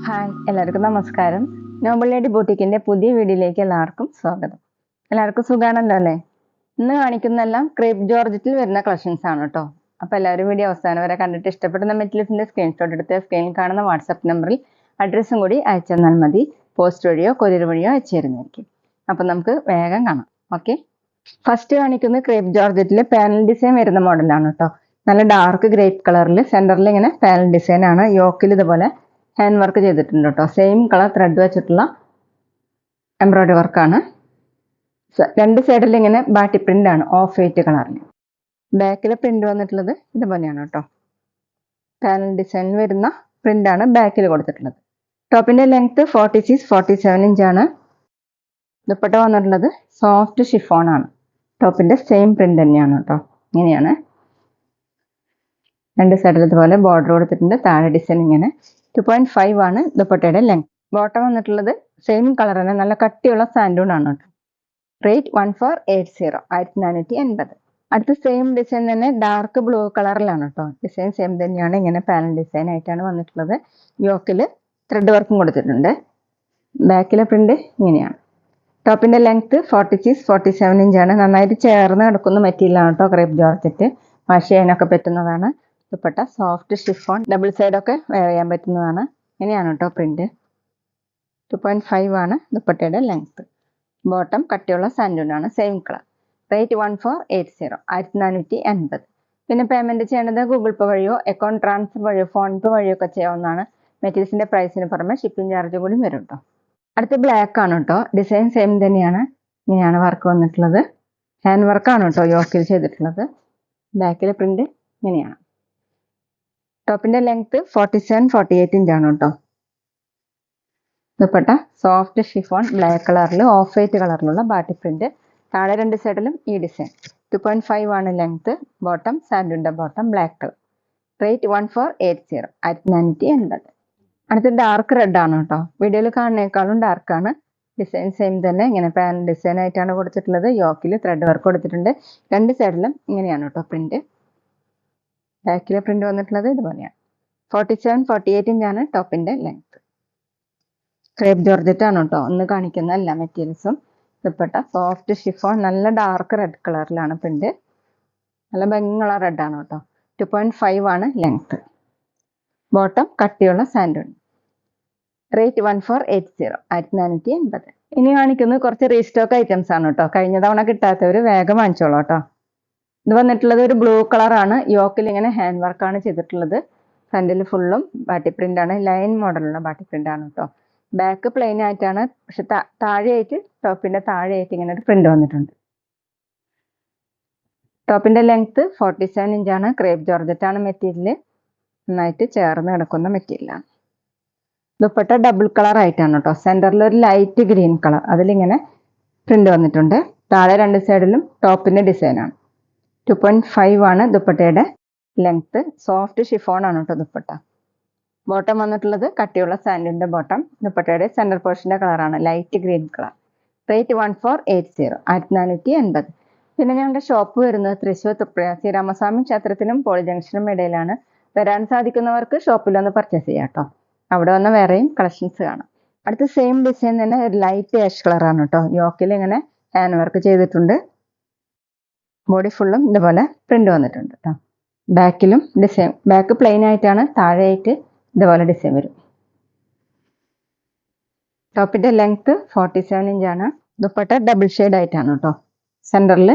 Hi, എല്ലാവർക്കും നമസ്കാരം. Nobel lady ബൂട്ടിക്കിന്റെ പുതിയ വീഡിയോയിലേക്ക് എല്ലാവർക്കും സ്വാഗതം. എല്ലാവർക്കും സുഖാണല്ലോ അല്ലേ? ഇന്ന് കാണിക്കുന്നതെല്ലാം ക്രേപ്പ് ജോർജറ്റിൽ വരുന്ന കളക്ഷൻസ് ആണ് കേട്ടോ. അപ്പോൾ എല്ലാവരും വീഡിയോ അവസാനം വരെ കണ്ടിട്ട് ഇഷ്ടപ്പെടുന്ന മെറ്റീരിയൽസിന്റെ സ്ക്രീൻഷോട്ട് എടുത്ത് സ്ക്രീനിൽ കാണുന്ന വാട്സാപ്പ് നമ്പറിൽ അഡ്രസ്സും കൂടി അയച്ചു തന്നാൽ മതി. പോസ്റ്റ് വഴിയോ കൊറിയർ വഴിയോ അയച്ചു തരുന്നതായിരിക്കും. അപ്പോൾ നമുക്ക് വേഗം കാണാം. ഓക്കെ, ഫസ്റ്റ് കാണിക്കുന്നത് ക്രേപ്പ് ജോർജറ്റിലെ പാനൽ ഡിസൈൻ വരുന്ന മോഡലാണ് കേട്ടോ. നല്ല ഡാർക്ക് ഗ്രേപ്പ് കളറിൽ സെന്ററിൽ ഇങ്ങനെ പാനൽ ഡിസൈൻ ആണ്. യോക്കിൽ ഇതുപോലെ ഹാൻഡ് വർക്ക് ചെയ്തിട്ടുണ്ട് കേട്ടോ. സെയിം കളർ ത്രെഡ് വെച്ചിട്ടുള്ള എംബ്രോയിഡറി വർക്കാണ്. രണ്ട് സൈഡിൽ ഇങ്ങനെ ബാട്ടി പ്രിന്റ് ആണ് ഓഫ് വൈറ്റ് കളറിൽ. ബാക്കിലെ പ്രിന്റ് വന്നിട്ടുള്ളത് ഇതുപോലെയാണ് കേട്ടോ. പാനൽ ഡിസൈനിൽ വരുന്ന പ്രിന്റ് ആണ് ബാക്കിൽ കൊടുത്തിട്ടുള്ളത്. ടോപ്പിന്റെ ലെങ്ത് 46-47 ഇഞ്ചാണ്. ദുപ്പട്ട വന്നിട്ടുള്ളത് സോഫ്റ്റ് ഷിഫോൺ ആണ്. ടോപ്പിന്റെ സെയിം പ്രിന്റ് തന്നെയാണ് കേട്ടോ. ഇങ്ങനെയാണ് രണ്ട് സൈഡിൽ ഇതുപോലെ ബോർഡർ കൊടുത്തിട്ടുണ്ട്. താഴെ ഡിസൈൻ ഇങ്ങനെ 2.5 ആണ് ദുപ്പട്ടയുടെ ലെങ്ത്. ബോട്ടം വന്നിട്ടുള്ളത് സെയിം കളർ തന്നെ, നല്ല കട്ടിയുള്ള സാൻഡൂൺ ആണ് കേട്ടോ. റേറ്റ് 1480, 1480. അടുത്ത സെയിം ഡിസൈൻ തന്നെ ഡാർക്ക് ബ്ലൂ കളറിലാണ് കേട്ടോ. ഡിസൈൻ സെയിം തന്നെയാണ്. ഇങ്ങനെ പാനൽ ഡിസൈൻ ആയിട്ടാണ് വന്നിട്ടുള്ളത്. യോക്കിൽ ത്രെഡ് വർക്കും കൊടുത്തിട്ടുണ്ട്. ബാക്കിലെ പ്രിന്റ് ഇങ്ങനെയാണ്. ടോപ്പിന്റെ ലെങ്ത് 46-47 ഇഞ്ചാണ്. നന്നായിട്ട് ചേർന്ന് കിടക്കുന്ന മെറ്റീരിയലാണ് കേട്ടോ ക്രേപ്പ് ജോർജറ്റ്. വാഷ് ചെയ്യാനൊക്കെ പറ്റുന്നതാണ്. ദുപ്പട്ട സോഫ്റ്റ് ഷിഫോൺ, ഡബിൾ സൈഡൊക്കെ വെയർ ചെയ്യാൻ പറ്റുന്നതാണ്. ഇങ്ങനെയാണ് കേട്ടോ പ്രിന്റ്. 2.5 ആണ് ദുപ്പട്ടയുടെ ലെങ്ത്. ബോട്ടം കട്ടിയുള്ള സാൻഡൂൺ ആണ്, സെയിം കളർ. റേറ്റ് 1480, 1480. പിന്നെ പേയ്മെന്റ് ചെയ്യേണ്ടത് ഗൂഗിൾ പേ വഴിയോ അക്കൗണ്ട് ട്രാൻസ്ഫർ വഴിയോ ഫോൺ പേ വഴിയോ ഒക്കെ ചെയ്യാവുന്നതാണ്. മെറ്റീരിയൽസിന്റെ പ്രൈസിന് പുറമെ ഷിപ്പിംഗ് ചാർജ് കൂടി വരും കേട്ടോ. അടുത്ത ബ്ലാക്ക് ആണ് കേട്ടോ. ഡിസൈൻ സെയിം തന്നെയാണ്. ഇങ്ങനെയാണ് വർക്ക് വന്നിട്ടുള്ളത്. ഹാൻഡ് വർക്കാണ് കേട്ടോ യോക്കിൽ ചെയ്തിട്ടുള്ളത്. ബാക്കിലെ പ്രിന്റ് ഇങ്ങനെയാണ്. ടോപ്പിന്റെ ലെങ്ത് 47-48 ഇഞ്ചാണ് കേട്ടോ. ദുപ്പട്ട സോഫ്റ്റ് ഷിഫോൺ ബ്ലാക്ക് കളറിൽ ഓഫ് വൈറ്റ് കളറിലുള്ള ബാട്ടി പ്രിന്റ്. താഴെ രണ്ട് സൈഡിലും ഈ ഡിസൈൻ. 2.5 ആണ് ലെങ്ത്. ബോട്ടം സാൻഡൂണിന്റെ ബോട്ടം ബ്ലാക്ക് കളർ. റേറ്റ് 1480, 1480. അടുത്ത ഡാർക്ക് റെഡ് ആണ് കേട്ടോ. വീഡിയോയിൽ കാണുന്നേക്കാളും ഡാർക്കാണ്. ഡിസൈൻ സെയിം തന്നെ. ഇങ്ങനെ പാനൽ ഡിസൈൻ ആയിട്ടാണ് കൊടുത്തിട്ടുള്ളത്. യോക്കിൽ ത്രെഡ് വർക്ക് കൊടുത്തിട്ടുണ്ട്. രണ്ട് സൈഡിലും ഇങ്ങനെയാണ് കേട്ടോ പ്രിന്റ്. ബാക്കിലെ പ്രിന്റ് വന്നിട്ടുള്ളത് ഇതുപോലെയാണ്. 47-48 ഇഞ്ചാണ് ടോപ്പിന്റെ ലെങ്ത്. ക്രേപ്പ് ജോർജറ്റ് ആണ് കേട്ടോ ഒന്ന് കാണിക്കുന്ന എല്ലാ മെറ്റീരിയൽസും. ദുപ്പട്ട സോഫ്റ്റ് ഷിഫോൺ, നല്ല ഡാർക്ക് റെഡ് കളറിലാണ് പ്രിന്റ്. നല്ല ഭംഗിയുള്ള റെഡ് ആണ് കേട്ടോ. 2.5 ആണ് ലെങ്ത്. ബോട്ടം കട്ടിയുള്ള സാൻഡൂൺ. റേറ്റ് 1480, 1480. ഇനി കാണിക്കുന്നത് കുറച്ച് റീസ്റ്റോക്ക് ഐറ്റംസ് ആണ് കേട്ടോ. കഴിഞ്ഞ തവണ കിട്ടാത്തവർ വേഗം വാങ്ങിച്ചോളൂ കേട്ടോ. ഇത് വന്നിട്ടുള്ളത് ഒരു ബ്ലൂ കളറാണ്. യോക്കിൽ ഇങ്ങനെ ഹാൻഡ് വർക്കാണ് ചെയ്തിട്ടുള്ളത്. ഫ്രണ്ടിൽ ഫുള്ളും ബാട്ടി പ്രിന്റ് ആണ്. ലൈൻ മോഡലുള്ള ബാട്ടി പ്രിന്റ് ആണ് കേട്ടോ. ബാക്ക് പ്ലെയിൻ ആയിട്ടാണ്, പക്ഷെ താഴെയായിട്ട് ടോപ്പിന്റെ താഴെയായിട്ട് ഇങ്ങനെ ഒരു പ്രിന്റ് വന്നിട്ടുണ്ട്. ടോപ്പിന്റെ ലെങ്ത് 47 ഇഞ്ചാണ്. ക്രേപ്പ് ജോർജറ്റ് ആണ് മെറ്റീരിയൽ. നന്നായിട്ട് ചേർന്ന് കിടക്കുന്ന മെറ്റീരിയലാണ്. ദുപ്പട്ട ഡബിൾ കളർ ആയിട്ടാണ് കേട്ടോ. സെന്ററിൽ ഒരു ലൈറ്റ് ഗ്രീൻ കളർ, അതിലിങ്ങനെ പ്രിന്റ് വന്നിട്ടുണ്ട്. താഴെ രണ്ട് സൈഡിലും ടോപ്പിന്റെ ഡിസൈൻ ആണ്. 2.5 ആണ് ദുപ്പട്ടയുടെ ലെങ്ത്. സോഫ്റ്റ് ഷിഫോൺ ആണ് കേട്ടോ ദുപ്പട്ട. ബോട്ടം വന്നിട്ടുള്ളത് കട്ടിയുള്ള സാൻഡിന്റെ ബോട്ടം. ദുപ്പട്ടയുടെ സെന്റർ പോർഷന്റെ കളറാണ് ലൈറ്റ് ഗ്രീൻ കളർ. റേറ്റ് 1480, 1480. പിന്നെ ഞങ്ങളുടെ ഷോപ്പ് വരുന്നത് തൃശ്ശൂർ തൃപ്രയ ശ്രീരാമസ്വാമി ക്ഷേത്രത്തിനും പോളി ജംഗ്ഷനും ഇടയിലാണ്. വരാൻ സാധിക്കുന്നവർക്ക് ഷോപ്പിലൊന്ന് പർച്ചേസ് ചെയ്യാം കേട്ടോ. അവിടെ വന്ന് വേറെയും കളക്ഷൻസ് കാണാം. അടുത്ത സെയിം ഡിസൈൻ തന്നെ ഒരു ലൈറ്റ് ആഷ് കളറാണ് കേട്ടോ. യോക്കിൽ ഇങ്ങനെ ഹാൻഡ് വർക്ക് ചെയ്തിട്ടുണ്ട്. ബോഡി ഫുള്ളും ഇതുപോലെ പ്രിന്റ് വന്നിട്ടുണ്ട് കേട്ടോ. ബാക്കിലും ഡിസൈൻ, ബാക്ക് പ്ലെയിൻ ആയിട്ടാണ്. താഴെയായിട്ട് ഇതുപോലെ ഡിസൈൻ വരും. ടോപ്പിന്റെ ലെങ്ത് 47 ഇഞ്ചാണ്. ദുപ്പട്ട ഡബിൾ ഷെയ്ഡ് ആയിട്ടാണ് കേട്ടോ. സെന്ററിൽ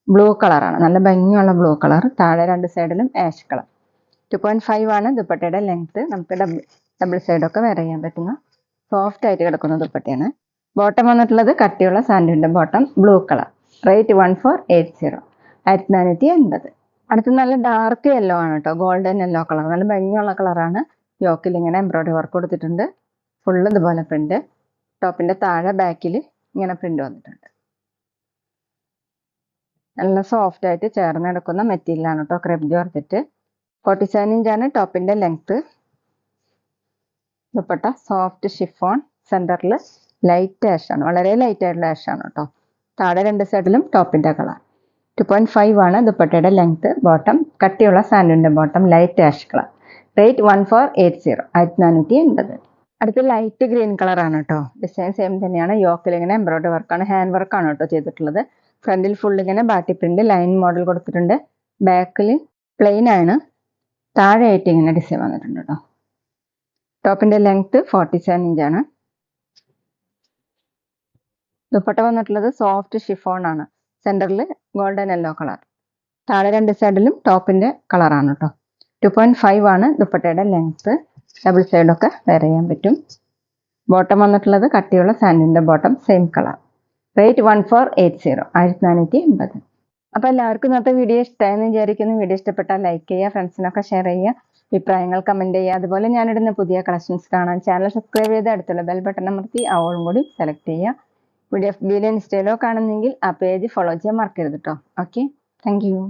ബ്ലൂ കളറാണ്, നല്ല ഭംഗിയുള്ള ബ്ലൂ കളർ. താഴെ രണ്ട് സൈഡിലും ആഷ് കളർ. 2.5 ആണ് ദുപ്പട്ടയുടെ ലെങ്ത്. നമുക്ക് ഡബിൾ സൈഡൊക്കെ വെയർ ചെയ്യാൻ പറ്റുന്ന സോഫ്റ്റ് ആയിട്ട് കിടക്കുന്ന ദുപ്പട്ടയാണ്. ബോട്ടം വന്നിട്ടുള്ളത് കട്ടിയുള്ള സാൻഡിന്റെ ബോട്ടം, ബ്ലൂ കളർ. റേറ്റ് 1480, 1480. അടുത്ത് നല്ല ഡാർക്ക് യെല്ലോ ആണ് കേട്ടോ. ഗോൾഡൻ യെല്ലോ കളർ, നല്ല ഭംഗിയുള്ള കളറാണ്. യോക്കിൽ ഇങ്ങനെ എംബ്രോയിഡറി വർക്ക് കൊടുത്തിട്ടുണ്ട്. ഫുള്ള് ഇതുപോലെ പ്രിന്റ്. ടോപ്പിന്റെ താഴെ ബാക്കിൽ ഇങ്ങനെ പ്രിന്റ് വന്നിട്ടുണ്ട്. നല്ല സോഫ്റ്റ് ആയിട്ട് ചേർന്ന് കിടക്കുന്ന മെറ്റീരിയലാണ് കേട്ടോ ക്രേപ്പ് ജോർജറ്റ്. 47 ഇഞ്ചാണ് ടോപ്പിന്റെ ലെങ്ത്. Dupatta soft chiffon. സെന്ററിൽ ലൈറ്റ് ആഷ് ആണ്, വളരെ ലൈറ്റ് ആയിട്ടുള്ള ആഷ് ആണ് കേട്ടോ. താഴെ രണ്ട് സൈഡിലും ടോപ്പിന്റെ കളർ. 2.5 ആണ് ദുപ്പട്ടയുടെ ലെങ്ത്. ബോട്ടം കട്ടിയുള്ള സാൻഡൂണിൻ്റെ bottom, light ash colour. Rate 1480, 1480. അടുത്ത ലൈറ്റ് ഗ്രീൻ കളറാണ് കേട്ടോ. ഡിസൈൻ സെയിം തന്നെയാണ്. യോക്കിൽ ഇങ്ങനെ എംബ്രോയിഡറി വർക്കാണ്, ഹാൻഡ് വർക്കാണ് കേട്ടോ ചെയ്തിട്ടുള്ളത്. ഫ്രണ്ടിൽ ഫുൾ ഇങ്ങനെ ബാട്ടി പ്രിന്റ് ലൈൻ മോഡൽ കൊടുത്തിട്ടുണ്ട്. ബാക്കിൽ പ്ലെയിൻ ആണ്, താഴെയായിട്ട് ഇങ്ങനെ ഡിസൈൻ വന്നിട്ടുണ്ട് കേട്ടോ. ടോപ്പിന്റെ ലെങ്ത് 47 ഇഞ്ചാണ്. ദുപ്പട്ട വന്നിട്ടുള്ളത് സോഫ്റ്റ് ഷിഫോൺ ആണ്. സെന്ററിൽ ഗോൾഡൻ യെല്ലോ കളർ. താഴെ രണ്ട് സൈഡിലും ടോപ്പിന്റെ കളറാണ് കേട്ടോ. 2.5 ആണ് ദുപ്പട്ടയുടെ ലെങ്ത്. ഡബിൾ സൈഡൊക്കെ വെയർ ചെയ്യാൻ പറ്റും. ബോട്ടം വന്നിട്ടുള്ളത് കട്ടിയുള്ള സാൻഡിൻ്റെ ബോട്ടം, സെയിം കളർ. റേറ്റ് 1480, 1480. അപ്പോൾ എല്ലാവർക്കും ഇന്നത്തെ വീഡിയോ ഇഷ്ടമായെന്ന് വിചാരിക്കുന്നു. വീഡിയോ ഇഷ്ടപ്പെട്ടാൽ ലൈക്ക് ചെയ്യുക, ഫ്രണ്ട്സിനൊക്കെ ഷെയർ ചെയ്യുക, അഭിപ്രായങ്ങൾ കമൻറ്റ് ചെയ്യുക. അതുപോലെ ഞാനിടുന്ന പുതിയ കളക്ഷൻസ് കാണാൻ ചാനൽ സബ്സ്ക്രൈബ് ചെയ്ത് അടുത്തുള്ള ബെൽ ബട്ടൺ അമർത്തി അവളും കൂടി സെലക്ട് ചെയ്യുക. വീഡിയോ FB-യിലോ ഇൻസ്റ്റയിലോ കാണുന്നെങ്കിൽ ആ പേജ് ഫോളോ ചെയ്യാൻ മറക്കരുത് കേട്ടോ. Okay, thank you.